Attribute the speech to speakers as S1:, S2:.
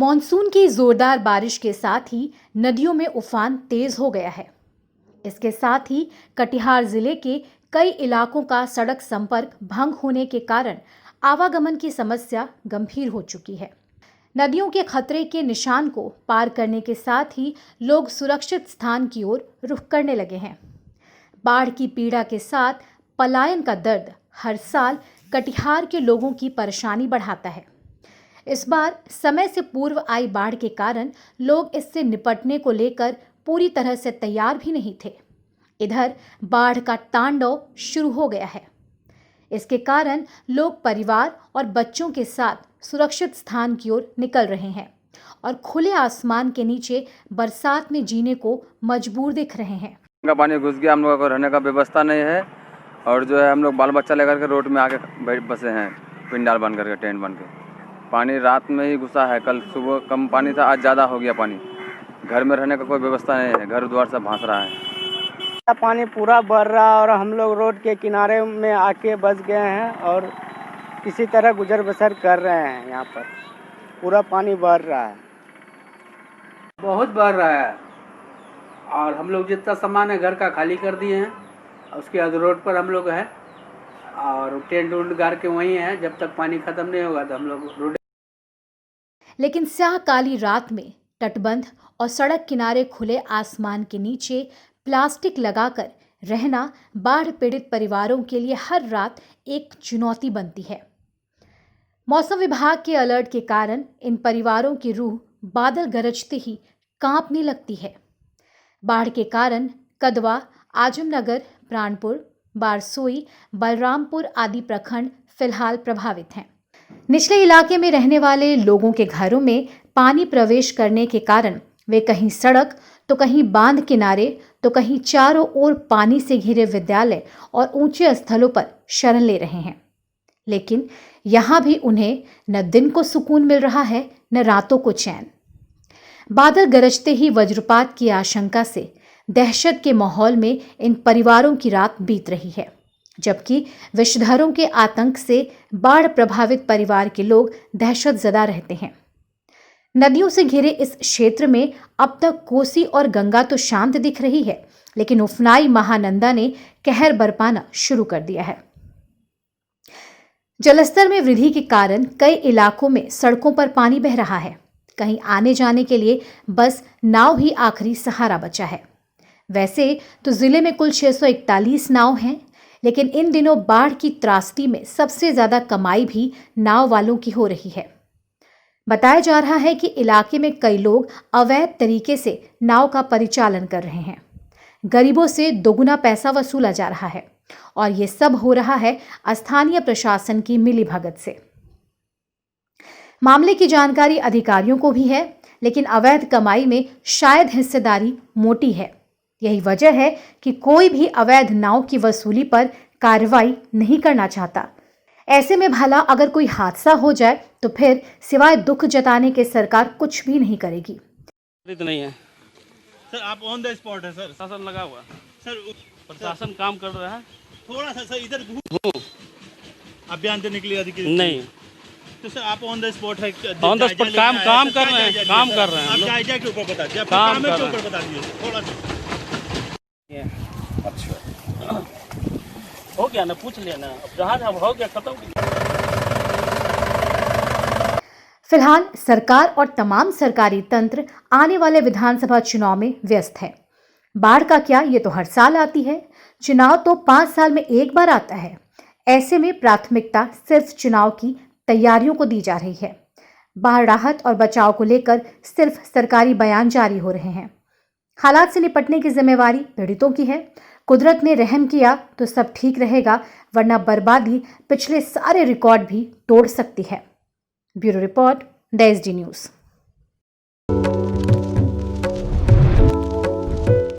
S1: Monsoon की जोरदार बारिश के साथ ही नदियों में उफान तेज हो गया है। इसके साथ ही कटिहार जिले के कई इलाकों का सड़क संपर्क भंग होने के कारण आवागमन की समस्या गंभीर हो चुकी है। नदियों के खतरे के निशान को पार करने के साथ ही लोग सुरक्षित स्थान की ओर रुख करने लगे हैं। बाढ़ की पीड़ा के साथ पलायन का दर्द हर साल कटिहार के लोगों की परेशानी बढ़ाता है। इस बार समय से पूर्व आई बाढ़ के कारण लोग इससे निपटने को लेकर पूरी तरह से तैयार भी नहीं थे। इधर बाढ़ का तांडव शुरू हो गया है। इसके कारण लोग परिवार और बच्चों के साथ सुरक्षित स्थान की ओर निकल रहे हैं और खुले आसमान के नीचे बरसात में जीने को मजबूर दिख रहे हैं।
S2: का पानी घुस गया, हम लोगों को रहने का व्यवस्था नहीं है और जो है हम लोग बाल बच्चा लेकर के रोड में आके बसे हैं, पिंडाल बन करके, टेंट बन के। पानी रात में ही घुसा है, कल सुबह कम पानी था, आज ज़्यादा हो गया पानी। घर में रहने का कोई व्यवस्था नहीं है, घर द्वार सब भांस रहा है।
S3: पानी पूरा बढ़ रहा है और हम लोग रोड के किनारे में आके बस गए हैं और किसी तरह गुजर बसर कर रहे हैं। यहाँ पर पूरा पानी बढ़ रहा है,
S4: बहुत बढ़ रहा है और हम लोग जितना सामान है घर का खाली कर दिए हैं। उसके बाद रोड पर हम लोग हैं और टेंट उंट गाड़ के वहीं हैं। जब तक पानी खत्म नहीं होगा तो हम लोग रोड।
S1: लेकिन स्याह काली रात में तटबंध और सड़क किनारे खुले आसमान के नीचे प्लास्टिक लगाकर रहना बाढ़ पीड़ित परिवारों के लिए हर रात एक चुनौती बनती है। मौसम विभाग के अलर्ट के कारण इन परिवारों की रूह बादल गरजते ही कांपने लगती है। बाढ़ के कारण कदवा, आजमनगर, प्राणपुर, बारसोई, बलरामपुर आदि प्रखंड फिलहाल प्रभावित हैं। निचले इलाके में रहने वाले लोगों के घरों में पानी प्रवेश करने के कारण वे कहीं सड़क तो कहीं बांध किनारे तो कहीं चारों ओर पानी से घिरे विद्यालय और ऊंचे स्थलों पर शरण ले रहे हैं। लेकिन यहां भी उन्हें न दिन को सुकून मिल रहा है न रातों को चैन। बादल गरजते ही वज्रपात की आशंका से दहशत के माहौल में इन परिवारों की रात बीत रही है, जबकि विषधरों के आतंक से बाढ़ प्रभावित परिवार के लोग दहशतजदा रहते हैं। नदियों से घिरे इस क्षेत्र में अब तक कोसी और गंगा तो शांत दिख रही है, लेकिन उफनाई महानंदा ने कहर बरपाना शुरू कर दिया है। जलस्तर में वृद्धि के कारण कई इलाकों में सड़कों पर पानी बह रहा है। कहीं आने जाने के लिए बस नाव ही आखिरी सहारा बचा है। वैसे तो जिले में कुल 641 नाव हैं, लेकिन इन दिनों बाढ़ की त्रासदी में सबसे ज्यादा कमाई भी नाव वालों की हो रही है। बताया जा रहा है कि इलाके में कई लोग अवैध तरीके से नाव का परिचालन कर रहे हैं। गरीबों से दोगुना पैसा वसूला जा रहा है और ये सब हो रहा है स्थानीय प्रशासन की मिलीभगत से। मामले की जानकारी अधिकारियों को भी है, लेकिन अवैध कमाई में शायद हिस्सेदारी मोटी है। यही वजह है कि कोई भी अवैध नाव की वसूली पर कार्रवाई नहीं करना चाहता। ऐसे में भला अगर कोई हादसा हो जाए तो फिर सिवाय दुख जताने के सरकार कुछ भी नहीं करेगी।
S5: नहीं है
S6: सर, आप ऑन द स्पॉट है सर।
S5: शासन लगा हुआ
S6: सर
S5: प्रशासन काम कर रहा है।
S6: थोड़ा सा सर इधर अभियान देने के लिए अधिकारी
S5: नहीं
S6: तो सर आप ऑन द स्पॉट है,
S5: ऑन द स्पॉट काम कर रहे हैं, काम कर रहे हैं।
S6: आप जायजा के ऊपर बता दीजिए,
S5: काम
S6: के ऊपर बता दीजिए थोड़ा सा।
S5: अच्छा हो गया ना, पूछ लिया ना, अब जहाज हो गया, खत्म।
S1: फिलहाल सरकार और तमाम सरकारी तंत्र आने वाले विधानसभा चुनाव में व्यस्त है। बाढ़ का क्या, ये तो हर साल आती है। चुनाव तो 5 साल में एक बार आता है। ऐसे में प्राथमिकता सिर्फ चुनाव की तैयारियों को दी जा रही है। बाढ़ राहत और बचाव को लेकर सिर्फ सरकारी बयान जारी हो रहे हैं। हालात से निपटने की जिम्मेवारी पीड़ितों की है। कुदरत ने रहम किया तो सब ठीक रहेगा, वरना बर्बादी पिछले सारे रिकॉर्ड भी तोड़ सकती है। Bureau report, the SD news.